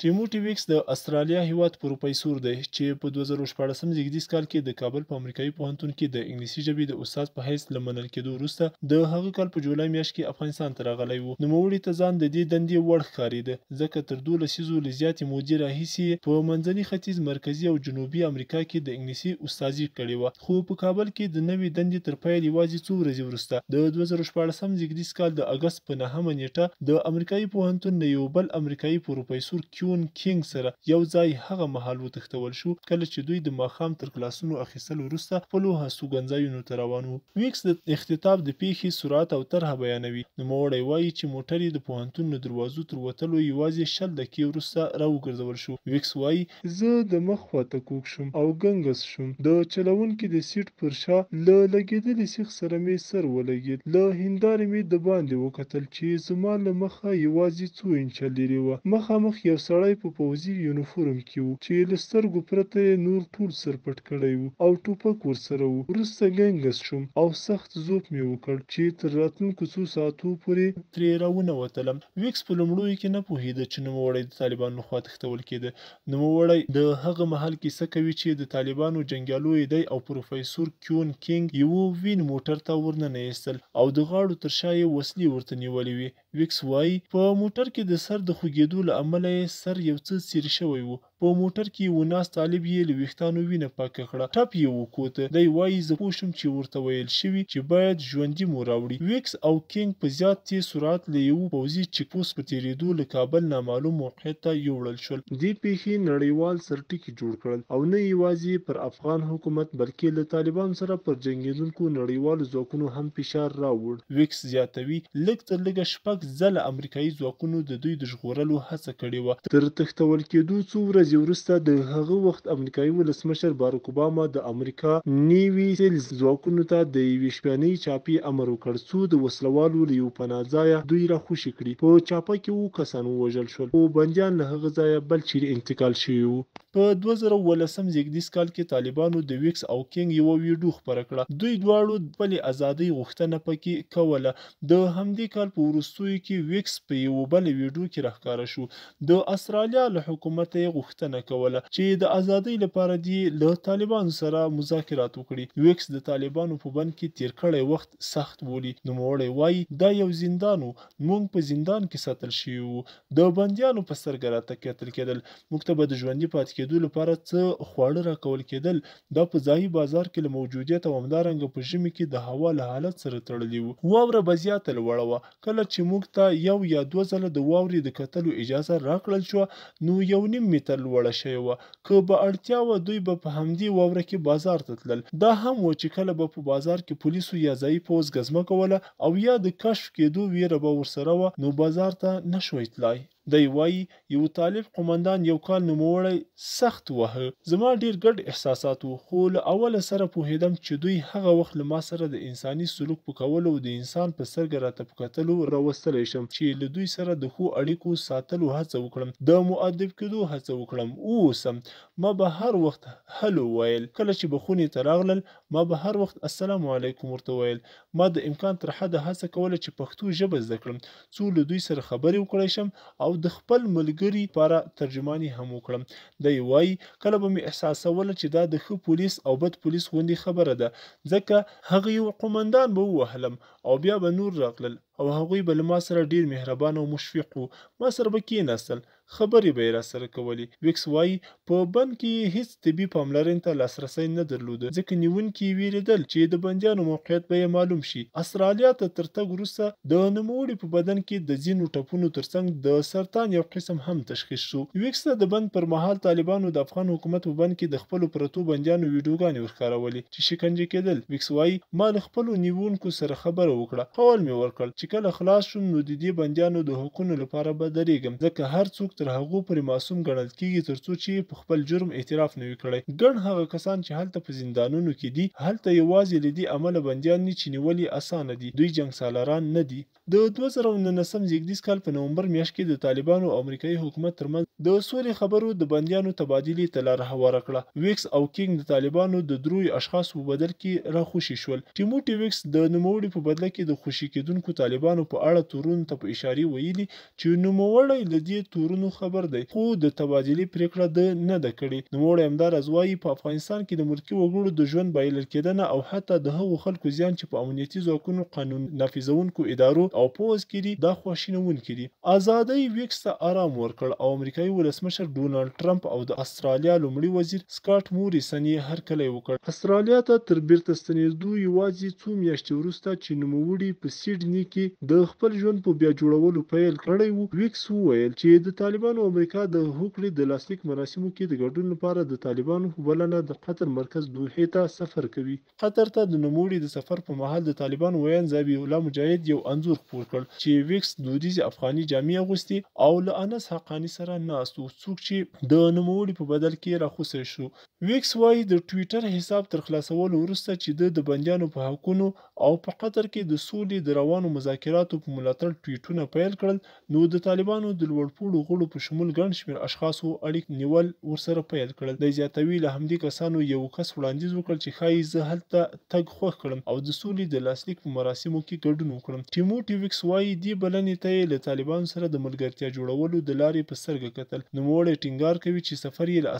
ټیموټي ویکس د استرالیا هیواد پروفیسور دی چې په 2014 زیږدیز کال کې د کابل په امریکایي پوهنتون کې د انګلیسي ژبې د استاد په حیث له منل کېدو وروسته د هغه کال په جولای میاشت کې افغانستان ته راغلی و. نوموړي ته ځان د دې دندې وړ ښکارېده ځکه تر 12 لسیزو له زیاتې مودې راهیسې په منځني ختیځ، مرکزي او جنوبي امریکا کې د انګلیسي استازي کړې وه. خو په کابل کې د نوې دندې تر پیل یوازې څو ورځې وروسته د 2014 زیږدیز کال د اګست په 9مه نیټه د امریکایي پوهنتون نه یو بل امریکایي پروفیسور کیون کینګ سره یو ځای هغه مهال وتښتول شو کله چې دوی د ماښام تر کلاسونو اخیستلو وروسته خپلو هستوګنځایونو ته روان وو. ویکس د اختطاف د پیښې سرعت او طرحه بیانوي. نوموړی وایي چې موټر یې د پوهنتون له دروازو تر وتلو یوازې 10 دقیقې وروسته راوګرځول شو. ویکس وایي زه د مخ خواته کوږ شوم او ګنګس شوم. د چلوونکي د سیټ پر شا له لګېدلي سیخ سره مې سر ولګېد. له هندارې مې د باندې وکتل چې زما له مخه یوازې څو انچه لرې وه. مخامخ یو سړی په پوځي یونیفورم کې و چې له سترګو پرته یې نور ټول سر پټ کړی و او ټوپک ورسره و. وروسته ګنګس شوم او سخت ذوب مې وکړ چې تر راتلونکو څو ساعتو پورې ترې راونوتلم. ویکس په لومړیو کې نه پوهېده چې نوموړی د طالبانو لخوا تښتول کېده. نوموړی د هغه مهال کیسه کوي چې د طالبانو جنګیالو دی او پروفیسور کیون کینګ یوه وین موټر ته ورننه ایستل او د غاړو تر شا یې وسلې ورته نیولې وې. ویکس وایي په موټر کې د سر د خوږېدو له امله یې سر یو څه څیرې شوی و. په موټر کې یو ناست طالب یې له ویښتانو وینه پاکه کړه. ټپ یې وکوته. دی وایي زه پوه شوم چې ورته ویل شوي چې باید ژوندي مو راوړي. ویکس او کینګ په زیات تېز سرعت له یوه پوځي چیک پوسټ په تېرېدو له کابل نامعلوم موقعیت ته یوړل شول. دې پیښې نړیوال سرټکي جوړ کړل او نه یوازې پر افغان حکومت بلکې له طالبانو سره پر جنګېدونکو نړیوالو ځواکونو هم فشار راوړ. ویکس زیاتوي لږ تر لږه 6 ځله امریکایي ځواکونو د دوی د ژغورلو هڅه کړې وه. تر تښتول کېدو څو ورځې وروسته د هغه وخت امریکایي ولسمشر باراک اوباما د امریکا نیوي سیلز ځواکونو ته د یوې شپنۍ چاپې امر وکړ څو د وسلوالو له یو پناه ځایه دوی راخوشي کړي. په چاپه کې 7 کسان ووژل شول او بندیان له هغه ځایه بل چیرې انتقال شوي وو. په 2018 زیږدیز کال کې طالبانو د ویکس او کینګ یوه ویډیو خپره کړه. دوی دواړو خپلې ازادۍ غوښتنه پکې کوله. د همدې کال په وروستیو کې ویکس په یوه بله ویډیو کې راښکاره شو. د استرالیا له حکومته یې غوښتنه کوله چې د ازادۍ لپاره دې له طالبانو سره مذاکرات وکړي. ویکس د طالبانو په بند کې تیر کړی وخت سخت بولي. نوموړی وایي دا یو زندان و. موږ په زندان کې ساتل شوي وو. د بندیانو په سترګه راته کتل کېدل. موږ ته به د ژوندي پاتې کېدو لپاره څه خواړه راکول کېدل. دا په ځایي بازار کې له موجودیت او همدارنګه په ژمي کې د هوا له حالت سره تړلي وو. واوره به زیاته لوړه وه. کله چې موږ ته 1 یا 2 ځله د واورې د کتلو اجازه راکړل شوه نو 1.5 متر لوړه شوې وه. که به اړتیا وه دوی به په همدې واوره کې بازار ته تلل. دا هم و چې کله به په بازار کې پولیسو یا ځایي پوځ ګزمه کوله او یا د کشف کېدو ویره به ورسره وه نو بازار ته نشوی تلای. دی وایي یو طالب قومندان یو کال نوموړی سخت وهه. زما ډیر ګډ احساسات وو خو له اوله سره پوهېدم چې دوی هغه وخت له ما سره د انساني سلوک په کولو او د انسان په سترګه راته په کتلو راوستلی شم چې له دوی سره د ښو اړیکو ساتلو هڅه وکړم، د مؤدب کېدو هڅه وکړم، واوسم. ما به هر وخت هلو ویل. کله چې به خونې ته راغلل ما به هر وخت السلام علیکم ورته ویل. ما د امکان تر حده هڅه کوله چې پښتو ژبه زده کړم څو له دوی سره خبرې وکړی شم او د خپل ملګري لپاره ترجماني هم وکړم. دی وایي کله به مې احساسوله چې دا د ښه پولیس او بد پولیس غوندې خبره ده ځکه هغه یو قومندان به ووهلم او بیا به نور راغلل او هغوی به له ما سره ډیر مهربان او مشفق وو. ما سره به کېناستل، خبرې به یې راسره کولې. ویکس وایي په بند کې هیڅ طبي پاملرنې ته لاسرسی نه درلوده ځکه نیونکي یې ویرېدل چې د بندیانو موقعیت به یې معلوم شي. استرالیا ته تر تګ وروسته د نوموړي په بدن کې د ځینو ټپونو ترڅنګ د سرطان یو قسم هم تشخیص شو. ویکس ته د بند پر مهال طالبانو د افغان حکومت په بند کې د خپلو پرتو بندیانو ویډیوګانې ورښکارولې چې شکنجه کېدل. ویکس وایي ما له خپلو نیونکو سره خبره وکړه. قول مې ورکړ چې کله خلاص شوم نو د دې بندیانو د حقونو لپاره به درېږم ځکه هر څوک تر هغو پورې معصوم ګڼل کېږي تر څو چې په خپل جرم اعتراف نه وي کړی. ګڼ هغه کسان چې هلته په زندانونو کې دي هلته یوازې له دې امله بندیان دي چې نیول یې اسانه دي. دوی جنګسالاران نه دي. د 2019 زیږدیز کال په نومبر میاشت کې د طالبانو او امریکایي حکومت ترمنځ د سولې خبرو د بندیانو تبادلې ته لاره هواره کړه. ویکس او کینګ د طالبانو د 3 اشخاصو په بدل کې راخوشي شول. ټیموټي ویکس د نوموړي په بدله کې د خوشي کېدونکو طالبانو طالبانو په اړه تورونو ته په اشاره ویلي چې نوموړی له دې تورونو خبر دی خو د تبادلې پریکړه د نه ده کړې. نوموړی همداراز وایي په افغانستان کې د ملکي وګړو د ژوند بایلل کېدنه او حتی د هغو خلکو زیان چې په امنیتي ځواکونو قانون نافذونکو ادارو او پوځ کې دي دا خواشینونکي دي. ازادۍ ویکس ته آرام ورکړ او امریکایي ولسمشر ډونالډ ټرمپ او د استرالیا لومړي وزیر سکاټ موریسن یې هرکلی وکړ. استرالیا ته تر بیرته ستنېدو یوازې څو میاشتې وروسته چې نوموړي په سیډني کې د خپل ژوند په بیا جوړولو پیل کړی و، ویکس وویل چې د طالبانو امریکا د هوکړې د لاسلیک مراسمو کې د ګډون لپاره د طالبانو په بلنه د قطر مرکز دوحې ته سفر کوي. قطر ته د نوموړي د سفر په مهال د طالبانو ویاند ذبیح الله مجاهد یو انځور خپور کړ چې ویکس دودیزې افغاني جامې اغوستې او له انس حقاني سره ناست و، څوک چې د نوموړي په بدل کې راخوسی شو. ویکس وایي د ټویټر حساب تر خلاصولو وروسته چې د بندیانو په حقونو او په قطر کې د سولې د روانو مذاکراتو په ملاتړ ټویټونه پیل کړل، نو د طالبانو د لوړپوړو غړو په شمول ګڼ شمېر اشخاصو اړیک نیول ورسره پیل کړل. د زیاتوي له همدې کسانو یو کس وړاندیز وکړ چې ښایي زه هلته تګ خوښ کړم او د سولې د لاسلیک په مراسمو کې ګډون وکړم. ټیموټي ویکس وایي دې بلنې ته یې له طالبانو سره د ملګرتیا جوړولو د لارې په سترګه کتل. نوموړی ټینګار کوي چې سفر یې له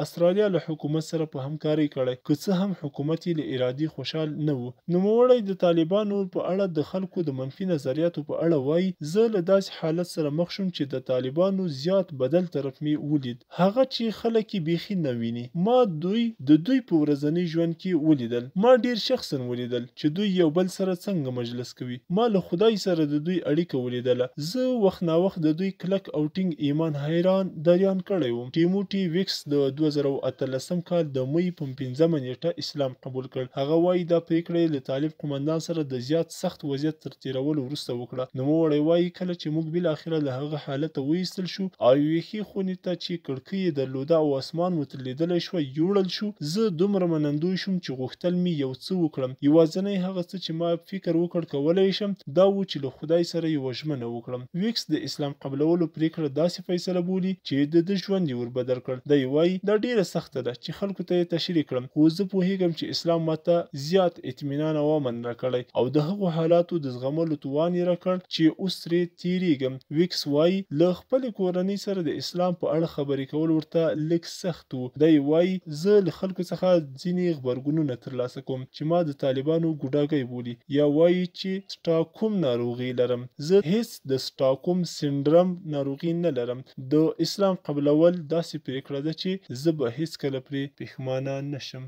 استرالیا له حکومت سره په همکارۍ کړی، که څه هم حکومت یې له ارادې خوشحال نه و. نوموړی د طالبانو په اړه د خلکو د منفي نظریاتو په اړه وایي زه له داسې حالت سره مخ شوم چې د طالبانو زیات بدل طرف مې ولید، هغه چې خلک یې بیخي نه ویني. ما د دوی په ورځني ژوند کې ولیدل، ما ډیر شخصا ولیدل چې دوی یو بل سره څنګه مجلس کوي، ما له خدای سره د دوی اړیکه ولیدله، زه وخت ناوخت د دوی کلک او ټینګ ایمان حیران دریان کړی وم. ټیموټي ویکس د 2018 کال د مې په 15 نیټه اسلام قبول کړ. هغه وایي دا پریکړه له طالب قومندان سره د زیات سخت وضعیت تر تیرولو وروسته وکړه. نوموړی وایي کله چې موږ بالاخره له هغه حالته وایستل شو او یوې ښې خونې ته چې کړکۍ یې درلوده او اسمان مو ترې لیدلی شوی یوړل شو، زه دومره منندوی شوم چې غوښتل مې یو څه وکړم. یوازینی هغه څه چې ما فکر وکړ کولی شم دا و چې له خدای سره یوه ژمنه وکړم. ویکس د اسلام قبلولو پریکړه داسې فیصله بولي چې د ژوند یې وربدل کړ. دی وایي دا ډیره سخته ده چې خلکو ته یې تشریح کړم، خو زه پوهیږم چې اسلام ماته زیات اطمینان او امن راکړی او د هغو حالاتو د زغملو توان یې راکړ چې اوس ترې تیریږم. ویکس وایي له خپلې کورنۍ سره د اسلام په اړه خبرې کول ورته لږ سخت و. دی وایي زه له خلکو څخه ځینې غبرګونونه ترلاسه کوم چې ما د طالبانو ګوډاګی بولي، یا وایي چې سټاکهوم ناروغي لرم. زه هیڅ د سټاکهوم سنډرم ناروغي نه لرم. د اسلام قبلول داسې پریکړه ده چې زه به هیڅکله پرې پښیمانه نشم.